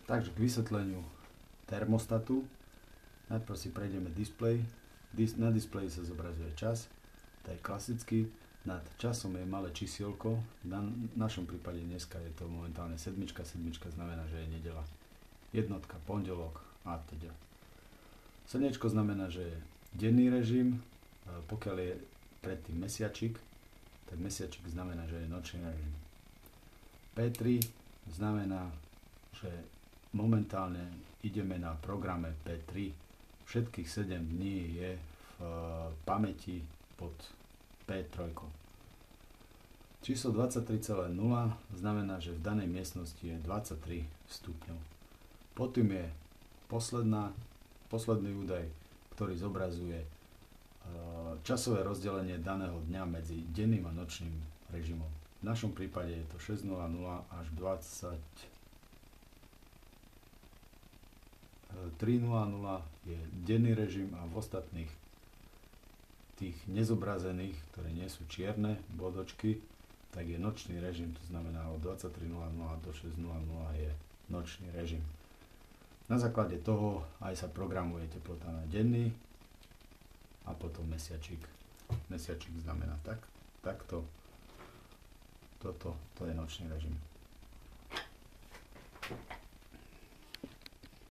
Takže k vysvetleniu termostatu. Najprv si prejdeme displej. Na displeji sa zobrazuje čas. To je klasicky. Nad časom je malé čísielko. V našom prípade dneska je to momentálne sedmička. Sedmička znamená, že je nedeľa. Jednotka, pondelok a teda. Slniečko znamená, že je denný režim. Pokiaľ je predtým mesiačik, tak mesiačik znamená, že je nočný režim. P3 znamená, že momentálne ideme na programe P3. Všetkých 7 dní je v pamäti pod P3. Číslo 23,0 znamená, že v danej miestnosti je 23 stupňov. Potom je posledný údaj, ktorý zobrazuje časové rozdelenie daného dňa medzi denným a nočným režimom. V našom prípade je to 6.00 až 23.00 je denný režim a v ostatných tých nezobrazených, ktoré nie sú čierne bodočky, tak je nočný režim, to znamená od 23.00 do 6.00 je nočný režim. Na základe toho aj sa programuje teplota na denný a potom mesiačik. Mesiačik znamená takto. To je nočný režim.